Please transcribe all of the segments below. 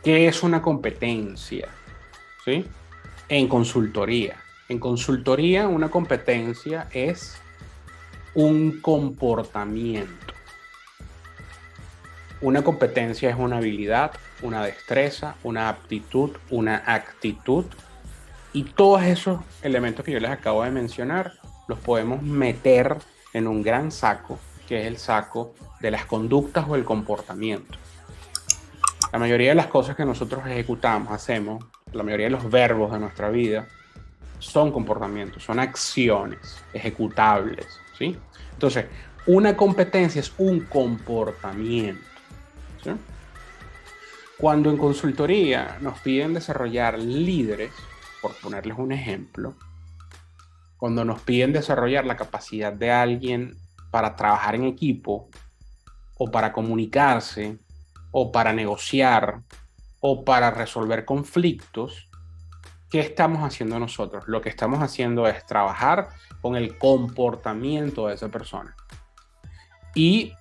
¿Qué es una competencia? ¿Sí? En consultoría. En consultoría, una competencia es un comportamiento. Una competencia es una habilidad, una destreza, una aptitud, una actitud. Y todos esos elementos que yo les acabo de mencionar los podemos meter en un gran saco, que es el saco de las conductas o el comportamiento. La mayoría de las cosas que nosotros ejecutamos, hacemos, la mayoría de los verbos de nuestra vida son comportamientos, son acciones ejecutables, ¿sí? Entonces, una competencia es un comportamiento, ¿sí? Cuando en consultoría nos piden desarrollar líderes, por ponerles un ejemplo, cuando nos piden desarrollar la capacidad de alguien para trabajar en equipo, o para comunicarse, o para negociar, o para resolver conflictos, ¿qué estamos haciendo nosotros? Lo que estamos haciendo es trabajar con el comportamiento de esa persona. Y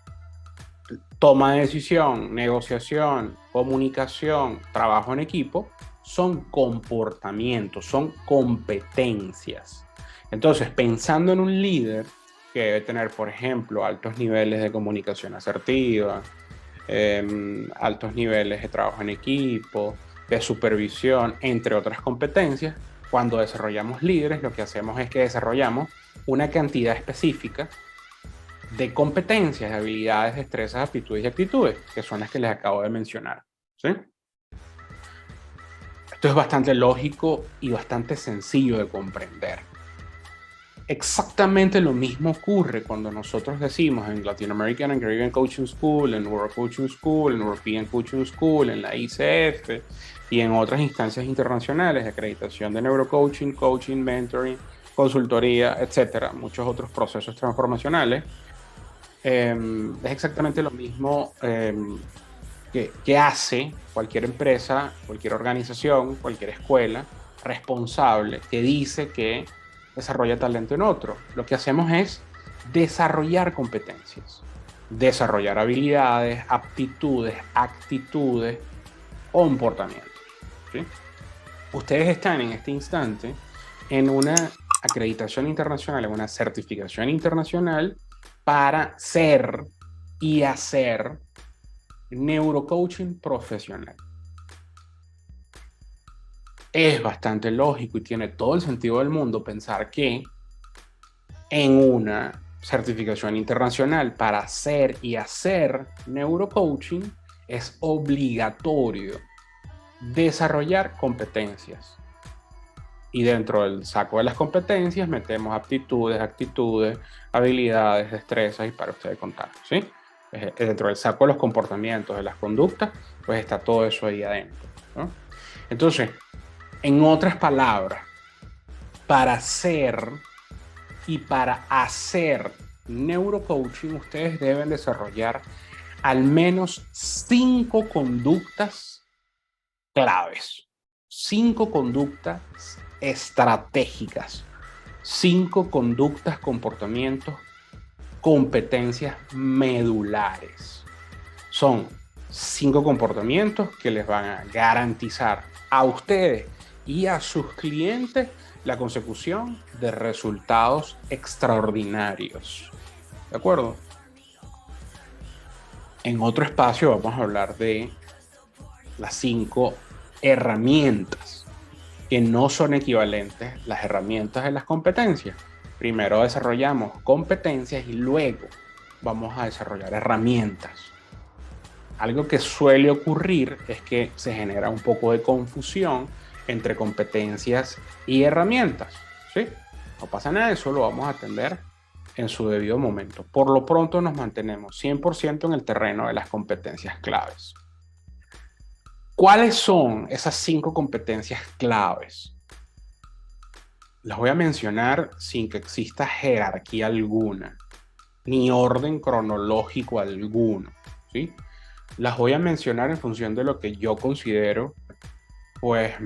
toma de decisión, negociación, comunicación, trabajo en equipo, son comportamientos, son competencias. Entonces, pensando en un líder que debe tener, por ejemplo, altos niveles de comunicación asertiva, altos niveles de trabajo en equipo, de supervisión, entre otras competencias, cuando desarrollamos líderes, lo que hacemos es que desarrollamos una cantidad específica de competencias, habilidades, destrezas, aptitudes y actitudes, que son las que les acabo de mencionar, ¿sí? Esto es bastante lógico y bastante sencillo de comprender. Exactamente lo mismo ocurre cuando nosotros decimos en Latin American and Caribbean Coaching School, en World Coaching School, en European Coaching School, en la ICF y en otras instancias internacionales de acreditación de neurocoaching, coaching, mentoring, consultoría, etcétera, muchos otros procesos transformacionales. Es exactamente lo mismo que hace cualquier empresa, cualquier organización, cualquier escuela responsable que dice que desarrolla talento en otro. Lo que hacemos es desarrollar competencias, desarrollar habilidades, aptitudes, actitudes, comportamientos, ¿sí? Ustedes están en este instante en una acreditación internacional, en una certificación internacional para ser y hacer neurocoaching profesional. Es bastante lógico y tiene todo el sentido del mundo pensar que en una certificación internacional para hacer y hacer neurocoaching es obligatorio desarrollar competencias. Y dentro del saco de las competencias metemos aptitudes, actitudes, habilidades, destrezas y para ustedes contar, ¿sí? Dentro del saco de los comportamientos, de las conductas, pues está todo eso ahí adentro, ¿no? Entonces, en otras palabras, para ser y para hacer neurocoaching, ustedes deben desarrollar al menos 5 conductas claves, 5 conductas estratégicas, 5 conductas, comportamientos, competencias medulares. Son 5 comportamientos que les van a garantizar a ustedes y a sus clientes la consecución de resultados extraordinarios. ¿De acuerdo? En otro espacio vamos a hablar de las 5 herramientas que no son equivalentes las herramientas de las competencias. Primero desarrollamos competencias y luego vamos a desarrollar herramientas. Algo que suele ocurrir es que se genera un poco de confusión entre competencias y herramientas, ¿sí? No pasa nada, eso lo vamos a atender en su debido momento. Por lo pronto nos mantenemos 100% en el terreno de las competencias claves. ¿Cuáles son esas 5 competencias claves? Las voy a mencionar sin que exista jerarquía alguna, ni orden cronológico alguno, ¿sí? Las voy a mencionar en función de lo que yo considero, pues,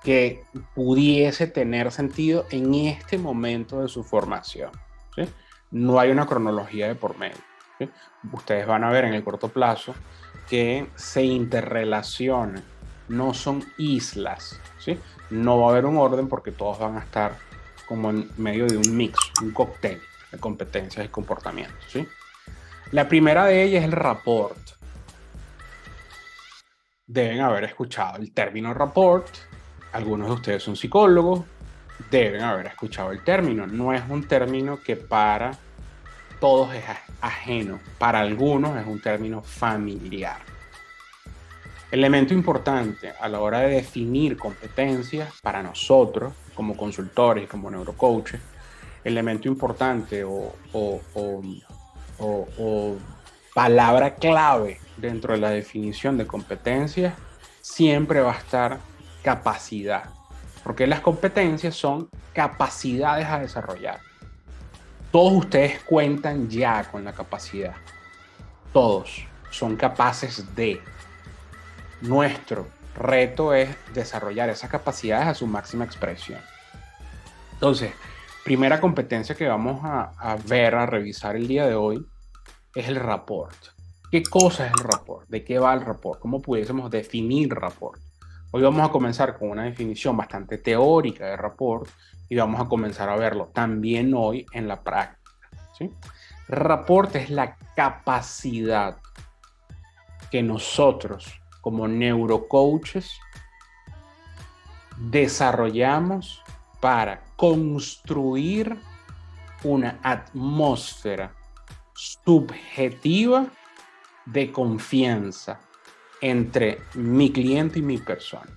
que pudiese tener sentido en este momento de su formación, ¿sí? No hay una cronología de por medio, ¿sí? Ustedes van a ver en el corto plazo que se interrelacionan, no son islas, ¿sí? No va a haber un orden porque todos van a estar como en medio de un mix, un cóctel de competencias y comportamientos, ¿sí? La primera de ellas es el rapport. Deben haber escuchado el término rapport. Algunos de ustedes son psicólogos, deben haber escuchado el término. No es un término que para todos es ajeno. Para algunos es un término familiar. Elemento importante a la hora de definir competencias para nosotros, como consultores y como neurocoaches, elemento importante o palabra clave dentro de la definición de competencias siempre va a estar capacidad, porque las competencias son capacidades a desarrollar. Todos ustedes cuentan ya con la capacidad, todos son capaces de. Nuestro reto es desarrollar esas capacidades a su máxima expresión. Entonces, primera competencia que vamos a ver, a revisar el día de hoy, es el rapport. ¿Qué cosa es el rapport? ¿De qué va el rapport? ¿Cómo pudiésemos definir rapport? Hoy vamos a comenzar con una definición bastante teórica de rapport y vamos a comenzar a verlo también hoy en la práctica, ¿sí? Rapport es la capacidad que nosotros como neurocoaches desarrollamos para construir una atmósfera subjetiva de confianza entre mi cliente y mi persona,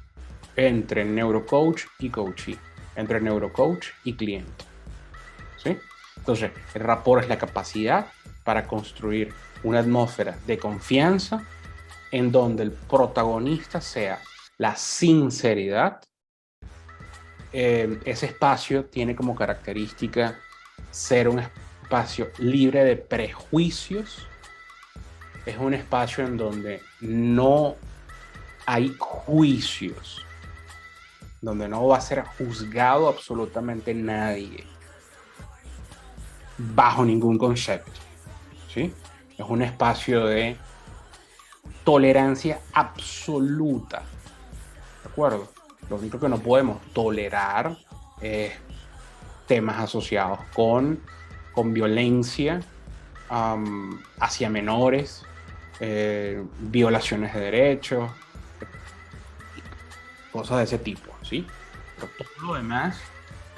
entre neurocoach y coachee, entre neurocoach y cliente, ¿sí? Entonces, el rapport es la capacidad para construir una atmósfera de confianza en donde el protagonista sea la sinceridad. Ese espacio tiene como característica ser un espacio libre de prejuicios. Es un espacio en donde no hay juicios, donde no va a ser juzgado absolutamente nadie, bajo ningún concepto, ¿sí? Es un espacio de tolerancia absoluta, ¿de acuerdo? Lo único que no podemos tolerar es temas asociados con violencia hacia menores, violaciones de derechos, cosas de ese tipo, ¿sí? Pero todo lo demás,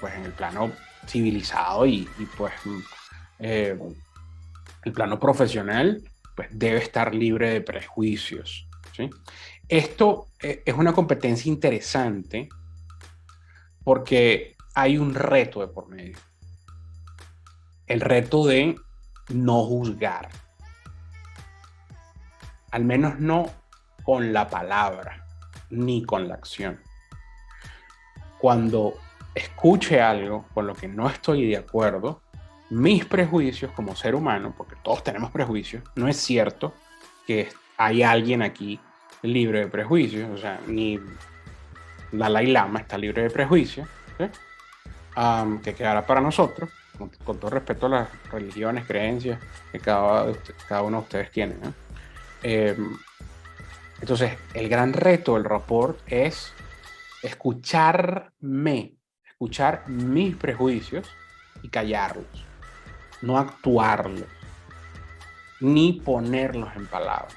pues en el plano civilizado y pues el plano profesional, pues debe estar libre de prejuicios, ¿sí? Esto es una competencia interesante porque hay un reto de por medio. El reto de no juzgar. Al menos no con la palabra, ni con la acción. Cuando escuche algo con lo que no estoy de acuerdo, mis prejuicios como ser humano, porque todos tenemos prejuicios, no es cierto que hay alguien aquí libre de prejuicios, o sea, ni Dalai Lama está libre de prejuicios, ¿sí? Que quedará para nosotros, con todo respeto a las religiones, creencias que cada uno de ustedes tiene, ¿no? Entonces, el gran reto del rapport es escuchar mis prejuicios y callarlos, no actuarlos, ni ponerlos en palabras,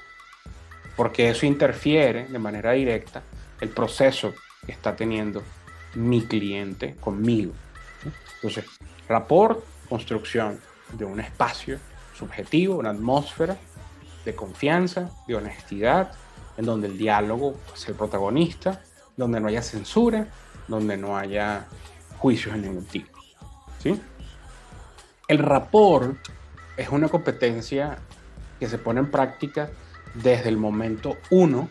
porque eso interfiere de manera directa el proceso que está teniendo mi cliente conmigo. Entonces, rapport, construcción de un espacio subjetivo, una atmósfera de confianza, de honestidad, en donde el diálogo es el protagonista, donde no haya censura, donde no haya juicios de ningún tipo, ¿sí? El rapport es una competencia que se pone en práctica desde el momento 1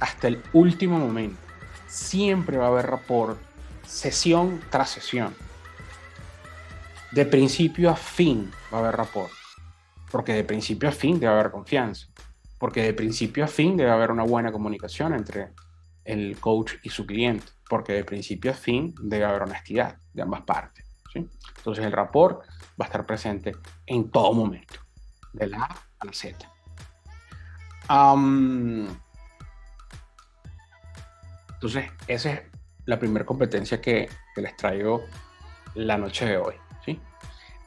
hasta el último momento. Siempre va a haber rapport, sesión tras sesión. De principio a fin va a haber rapport, porque de principio a fin debe haber confianza, porque de principio a fin debe haber una buena comunicación entre el coach y su cliente, porque de principio a fin debe haber honestidad de ambas partes, ¿sí? Entonces el rapport va a estar presente en todo momento, de la A a la Z. Am, entonces, esa es la primera competencia que les traigo la noche de hoy, ¿sí?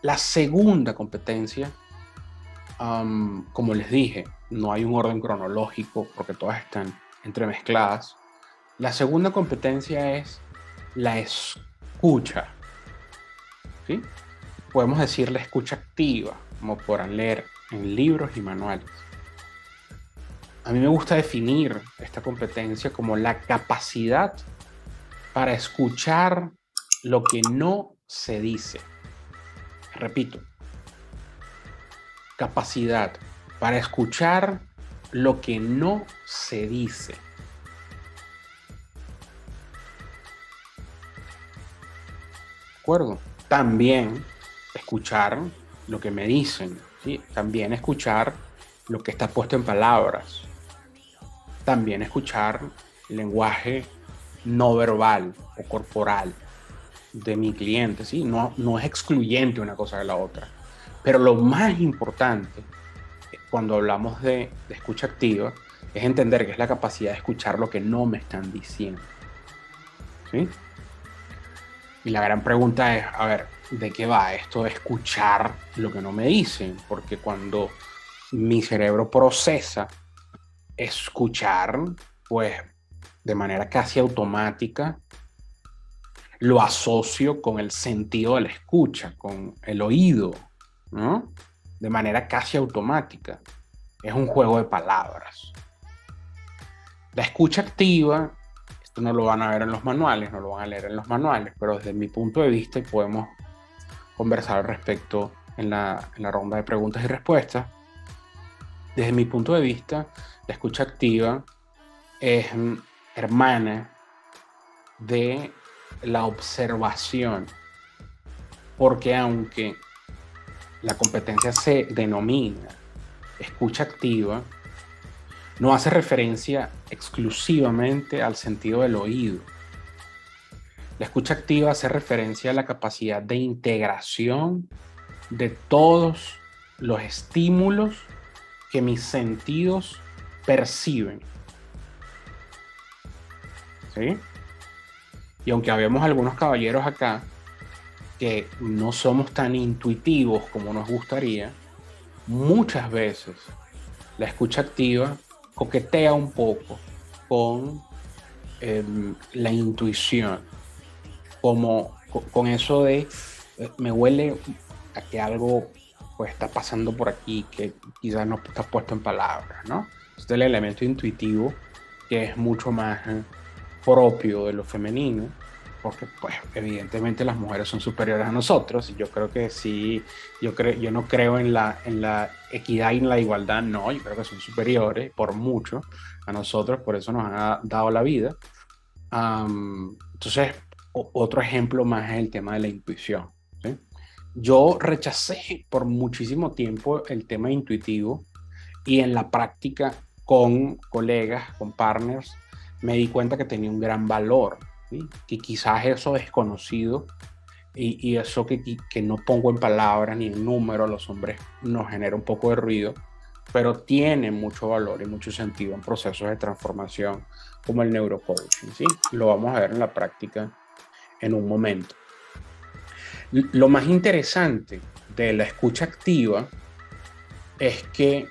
La segunda competencia, como les dije, no hay un orden cronológico porque todas están entremezcladas. La segunda competencia es la escucha, ¿sí? Podemos decir la escucha activa, como podrán leer en libros y manuales. A mí me gusta definir esta competencia como la capacidad para escuchar lo que no se dice. Repito, capacidad para escuchar lo que no se dice. ¿De acuerdo? También escuchar lo que me dicen, ¿sí? También escuchar lo que está puesto en palabras. También escuchar lenguaje no verbal o corporal de mi cliente, ¿sí? No es excluyente una cosa de la otra. Pero lo más importante cuando hablamos de escucha activa es entender que es la capacidad de escuchar lo que no me están diciendo, ¿sí? Y la gran pregunta es, a ver, ¿de qué va esto de escuchar lo que no me dicen? Porque cuando mi cerebro procesa escuchar, pues de manera casi automática, lo asocio con el sentido de la escucha, con el oído, ¿no? De manera casi automática. Es un juego de palabras. La escucha activa, esto no lo van a ver en los manuales, no lo van a leer en los manuales, pero desde mi punto de vista, y podemos conversar al respecto en la ronda de preguntas y respuestas, desde mi punto de vista, la escucha activa es hermana de la observación, porque aunque la competencia se denomina escucha activa, no hace referencia exclusivamente al sentido del oído. La escucha activa hace referencia a la capacidad de integración de todos los estímulos que mis sentidos perciben, ¿sí? Y aunque habemos algunos caballeros acá que no somos tan intuitivos como nos gustaría, muchas veces la escucha activa coquetea un poco con la intuición, como con eso de me huele a que algo pues está pasando por aquí que quizás no está puesto en palabras, ¿no? Este es el elemento intuitivo que es mucho más propio de lo femenino, porque pues evidentemente las mujeres son superiores a nosotros y yo creo que sí, yo no creo en la equidad y en la igualdad, no, yo creo que son superiores por mucho a nosotros, por eso nos han dado la vida. Entonces, otro ejemplo más es el tema de la intuición, ¿sí? Yo rechacé por muchísimo tiempo el tema intuitivo y en la práctica con colegas, con partners, me di cuenta que tenía un gran valor, ¿sí? Que quizás eso desconocido y eso que no pongo en palabras ni en números a los hombres nos genera un poco de ruido, pero tiene mucho valor y mucho sentido en procesos de transformación como el neurocoaching, ¿sí? Lo vamos a ver en la práctica en un momento. Lo más interesante de la escucha activa es que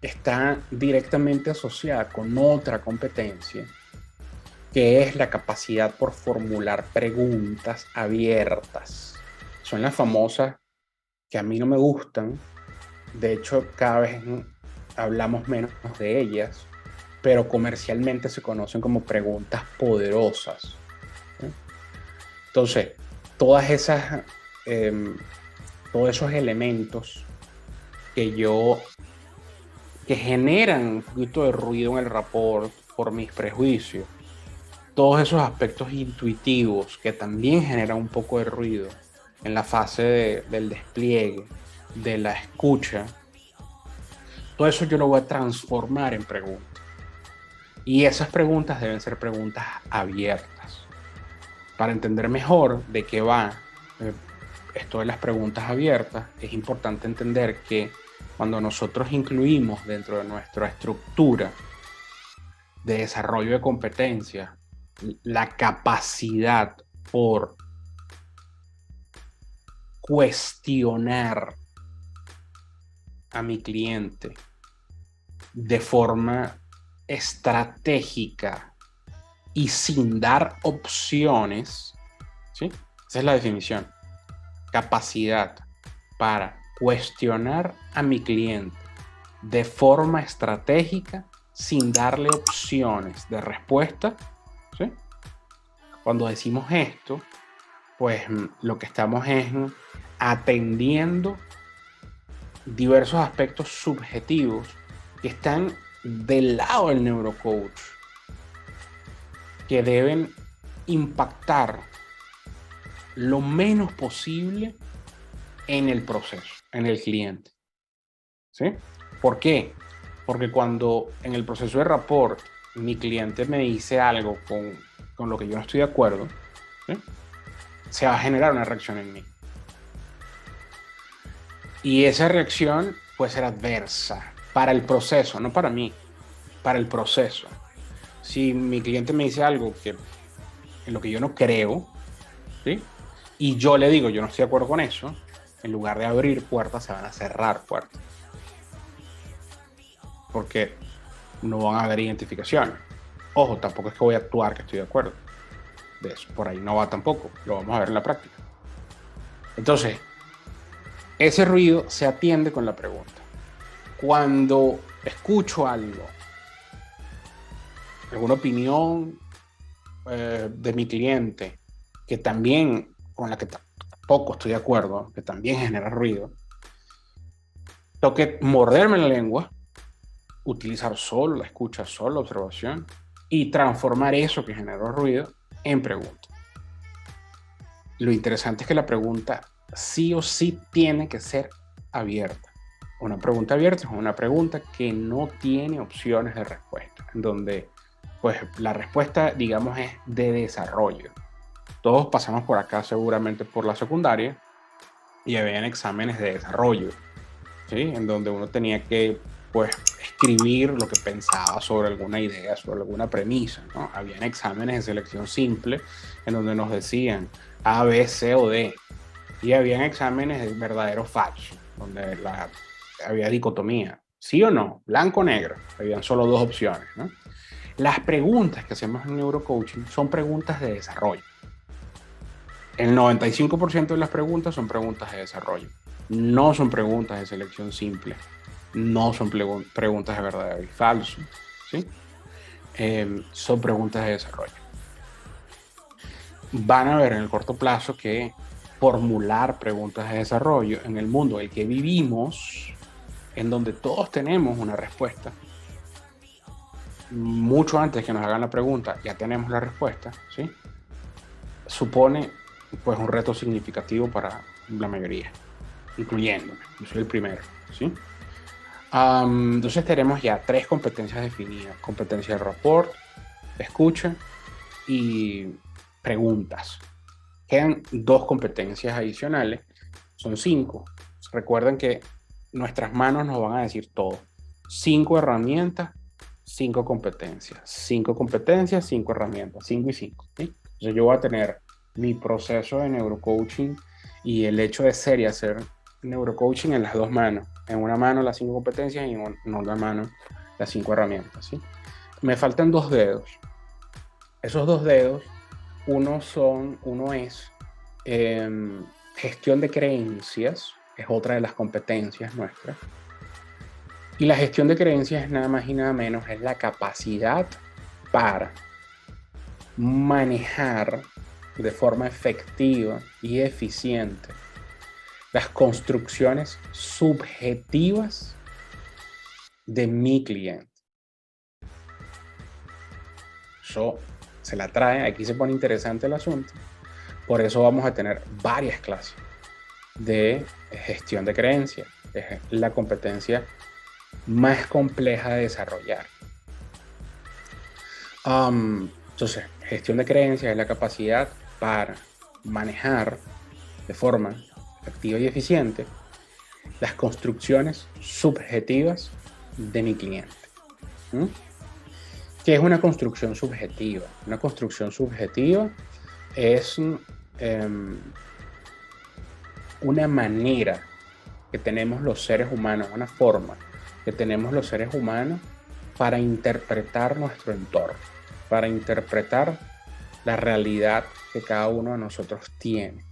está directamente asociada con otra competencia, que es la capacidad por formular preguntas abiertas. Son las famosas que a mí no me gustan. De hecho, cada vez hablamos menos de ellas, pero comercialmente se conocen como preguntas poderosas. Entonces, todas esas, todos esos elementos que generan un poquito de ruido en el rapport por mis prejuicios, todos esos aspectos intuitivos que también generan un poco de ruido en la fase del despliegue, de la escucha, todo eso yo lo voy a transformar en preguntas. Y esas preguntas deben ser preguntas abiertas. Para entender mejor de qué va esto de las preguntas abiertas, es importante entender que cuando nosotros incluimos dentro de nuestra estructura de desarrollo de competencias la capacidad por cuestionar a mi cliente de forma estratégica y sin dar opciones, ¿sí? Esa es la definición. Capacidad para cuestionar a mi cliente de forma estratégica sin darle opciones de respuesta, ¿sí? Cuando decimos esto, pues lo que estamos es atendiendo diversos aspectos subjetivos que están del lado del neurocoach, que deben impactar lo menos posible en el proceso, en el cliente. ¿Sí? ¿Por qué? Porque cuando en el proceso de rapport mi cliente me dice algo con lo que yo no estoy de acuerdo, ¿sí? Se va a generar una reacción en mí. Y esa reacción puede ser adversa para el proceso, no para mí, para el proceso. Si mi cliente me dice algo en lo que yo no creo, ¿sí? Y yo le digo, yo no estoy de acuerdo con eso, en lugar de abrir puertas, se van a cerrar puertas. Porque no van a haber identificaciones. Ojo, tampoco es que voy a actuar que estoy de acuerdo. De eso, por ahí no va tampoco. Lo vamos a ver en la práctica. Entonces, ese ruido se atiende con la pregunta. Cuando escucho algo, alguna opinión de mi cliente, que también, con la que tampoco estoy de acuerdo, que también genera ruido, tengo que morderme la lengua, utilizar solo la escucha, solo la observación, y transformar eso que generó ruido en pregunta. Lo interesante es que la pregunta sí o sí tiene que ser abierta. Una pregunta abierta es una pregunta que no tiene opciones de respuesta, en donde pues la respuesta, digamos, es de desarrollo. Todos pasamos por acá seguramente por la secundaria y habían exámenes de desarrollo, ¿sí? En donde uno tenía que pues escribir lo que pensaba sobre alguna idea, sobre alguna premisa, ¿no? Habían exámenes de selección simple en donde nos decían A, B, C o D, y habían exámenes de verdadero falso, donde había dicotomía, sí o no, blanco o negro, habían solo dos opciones, ¿no? Las preguntas que hacemos en neurocoaching son preguntas de desarrollo. El 95% de las preguntas son preguntas de desarrollo, no son preguntas de selección simple, no son preguntas de verdadero y falso, ¿sí? Son preguntas de desarrollo. Van a ver en el corto plazo que formular preguntas de desarrollo en el mundo en el que vivimos, en donde todos tenemos una respuesta, mucho antes que nos hagan la pregunta ya tenemos la respuesta, ¿sí? Supone pues un reto significativo para la mayoría, incluyéndome, yo soy el primero, ¿sí? Entonces tenemos ya 3 competencias definidas: competencia de rapport, escucha y preguntas. Quedan 2 competencias adicionales, son 5. Recuerden que nuestras manos nos van a decir todo. 5 herramientas, 5 competencias. 5 competencias, 5 herramientas, 5 y 5. ¿Sí? Entonces yo voy a tener mi proceso de neurocoaching y el hecho de ser y hacer neurocoaching en las 2 manos. En una mano las 5 competencias y en otra mano las 5 herramientas. ¿Sí? Me faltan 2 dedos. Esos 2 dedos, uno es gestión de creencias, es otra de las competencias nuestras. Y la gestión de creencias es nada más y nada menos, es la capacidad para manejar de forma efectiva y eficiente las construcciones subjetivas de mi cliente. Eso se la trae, aquí se pone interesante el asunto. Por eso vamos a tener varias clases de gestión de creencias. Es la competencia más compleja de desarrollar. Entonces, gestión de creencias es la capacidad para manejar de forma efectiva y eficiente las construcciones subjetivas de mi cliente. ¿Mm? ¿Qué es una construcción subjetiva? Una construcción subjetiva es una manera que tenemos los seres humanos, una forma que tenemos los seres humanos para interpretar nuestro entorno, para interpretar la realidad que cada uno de nosotros tiene.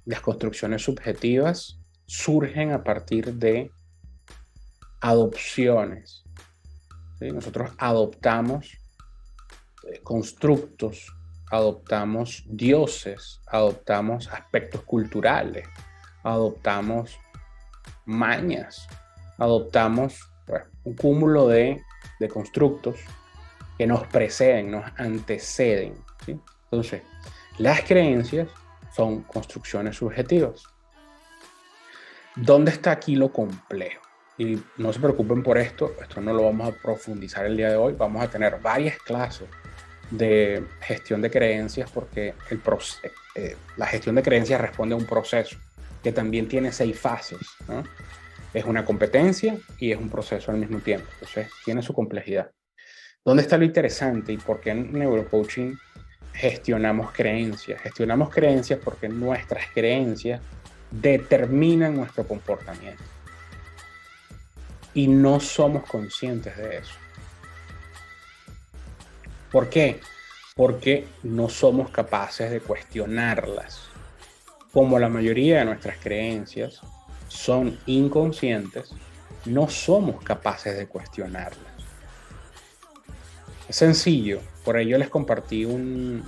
Las construcciones subjetivas surgen a partir de adopciones, ¿sí? Nosotros adoptamos constructos, adoptamos dioses, adoptamos aspectos culturales, adoptamos mañas, adoptamos un cúmulo de constructos que nos preceden, nos anteceden, ¿sí? Entonces, las creencias son construcciones subjetivas. ¿Dónde está aquí lo complejo? Y no se preocupen por esto no lo vamos a profundizar el día de hoy. Vamos a tener varias clases de gestión de creencias porque la gestión de creencias responde a un proceso que también tiene 6 fases, ¿no? Es una competencia y es un proceso al mismo tiempo. Entonces, tiene su complejidad. ¿Dónde está lo interesante y por qué en neurocoaching gestionamos creencias? Gestionamos creencias porque nuestras creencias determinan nuestro comportamiento y no somos conscientes de eso. ¿Por qué? Porque no somos capaces de cuestionarlas. Como la mayoría de nuestras creencias son inconscientes, no somos capaces de cuestionarlas. Es sencillo, por ello les compartí un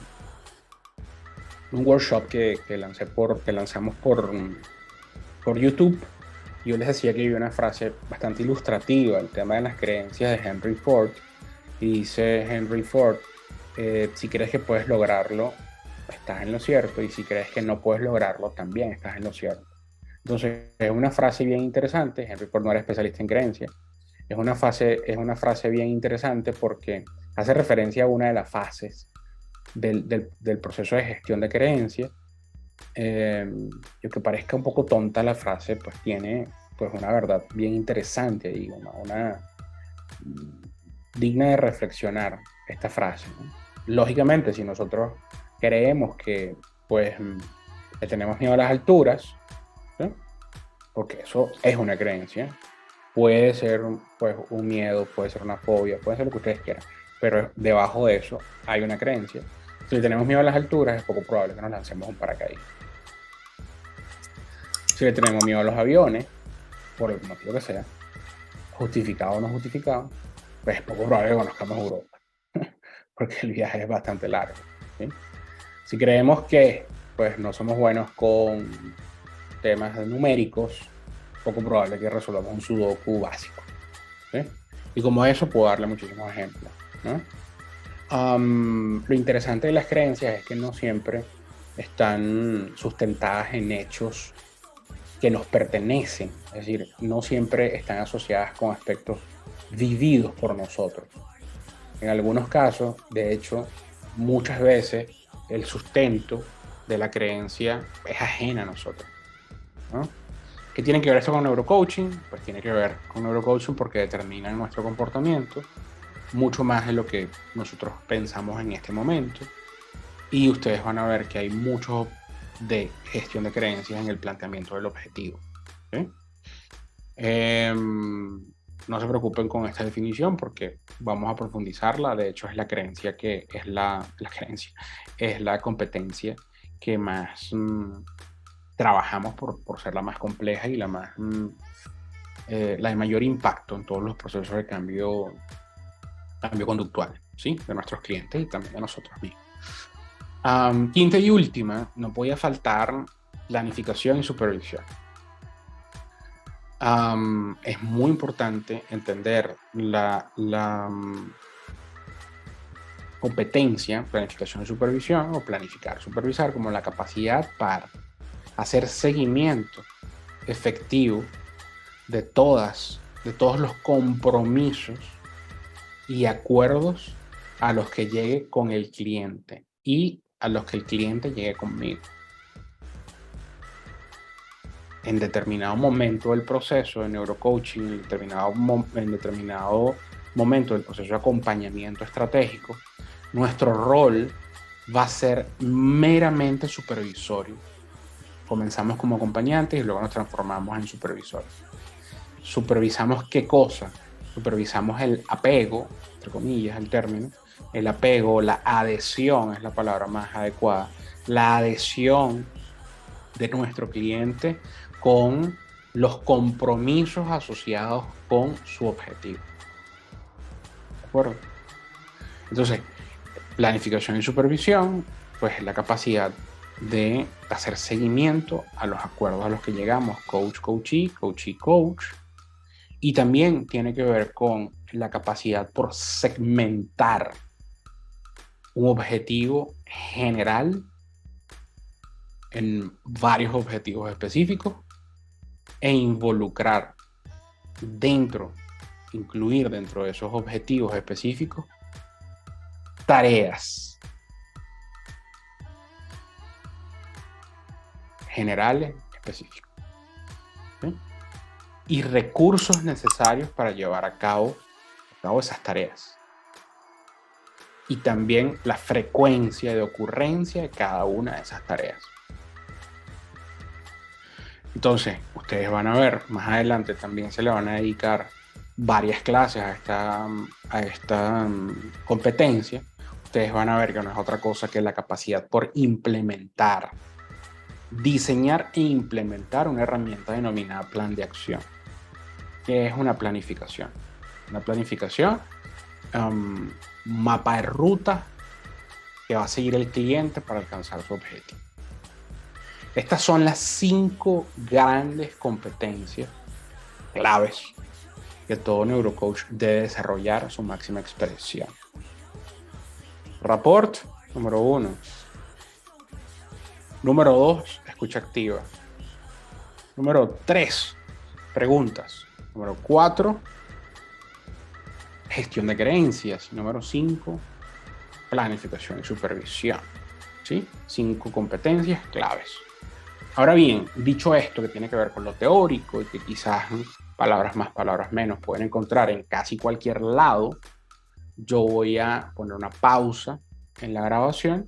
workshop que lanzamos por YouTube. Yo les decía que había una frase bastante ilustrativa, el tema de las creencias de Henry Ford. Y dice Henry Ford, si crees que puedes lograrlo, estás en lo cierto, y si crees que no puedes lograrlo, también estás en lo cierto. Entonces, es una frase bien interesante. Henry Ford no era especialista en creencias. Es una frase bien interesante porque hace referencia a una de las fases del proceso de gestión de creencias. Y aunque parezca un poco tonta la frase, pues tiene pues una verdad bien interesante y una digna de reflexionar esta frase, ¿no? Lógicamente, si nosotros creemos que pues le tenemos miedo a las alturas, ¿sí? Porque eso es una creencia, puede ser pues un miedo, puede ser una fobia, puede ser lo que ustedes quieran, pero debajo de eso hay una creencia. Si le tenemos miedo a las alturas, es poco probable que nos lancemos un paracaídas. Si le tenemos miedo a los aviones, por el motivo que sea, justificado o no justificado, pues es poco probable que conozcamos Europa, porque el viaje es bastante largo, ¿sí? Si creemos que pues no somos buenos con temas numéricos, poco probable que resolvamos un sudoku básico, ¿sí? Y como eso puedo darle muchísimos ejemplos, ¿no? Lo interesante de las creencias es que no siempre están sustentadas en hechos que nos pertenecen, es decir, no siempre están asociadas con aspectos vividos por nosotros. En algunos casos, de hecho, muchas veces el sustento de la creencia es ajena a nosotros, ¿no? ¿Qué tiene que ver esto con neurocoaching? Pues tiene que ver con neurocoaching porque determina nuestro comportamiento mucho más de lo que nosotros pensamos en este momento. Y ustedes van a ver que hay mucho de gestión de creencias en el planteamiento del objetivo, ¿sí? No se preocupen con esta definición porque vamos a profundizarla. De hecho, es la creencia que es la creencia, es la competencia que más trabajamos por ser la más compleja y la más la de mayor impacto en todos los procesos de cambio conductual, ¿sí? De nuestros clientes y también de nosotros mismos. Quinta y última, no podía faltar planificación y supervisión. Es muy importante entender la competencia, planificación y supervisión, o planificar, supervisar, como la capacidad para hacer seguimiento efectivo de todos los compromisos y acuerdos a los que llegue con el cliente y a los que el cliente llegue conmigo. en determinado momento del proceso de neurocoaching, en determinado momento del proceso de acompañamiento estratégico, nuestro rol va a ser meramente supervisorio. Comenzamos como acompañantes y luego nos transformamos en supervisores. ¿Supervisamos qué cosa? Supervisamos el apego, entre comillas el término, el apego, la adhesión es la palabra más adecuada, la adhesión de nuestro cliente con los compromisos asociados con su objetivo. ¿De acuerdo? Entonces, planificación y supervisión, pues es la capacidad de hacer seguimiento a los acuerdos a los que llegamos, coach-coachee, coachee-coach, y también tiene que ver con la capacidad por segmentar un objetivo general en varios objetivos específicos e incluir dentro de esos objetivos específicos tareas generales específicas, ¿sí? Y recursos necesarios para llevar a cabo esas tareas. Y también la frecuencia de ocurrencia de cada una de esas tareas. Entonces, ustedes van a ver, más adelante también se le van a dedicar varias clases a esta competencia. Ustedes van a ver que no es otra cosa que la capacidad por implementar, diseñar e implementar una herramienta denominada plan de acción. ¿Qué es una planificación? Una planificación, mapa de ruta que va a seguir el cliente para alcanzar su objetivo. Estas son las 5 grandes competencias claves que todo neurocoach debe desarrollar a su máxima expresión. Rapport, número 1. Número 2, escucha activa. Número 3, preguntas. Número 4, gestión de creencias. Número 5, planificación y supervisión. ¿Sí? 5 competencias claves. Ahora bien, dicho esto que tiene que ver con lo teórico y que quizás palabras más, palabras menos pueden encontrar en casi cualquier lado, yo voy a poner una pausa en la grabación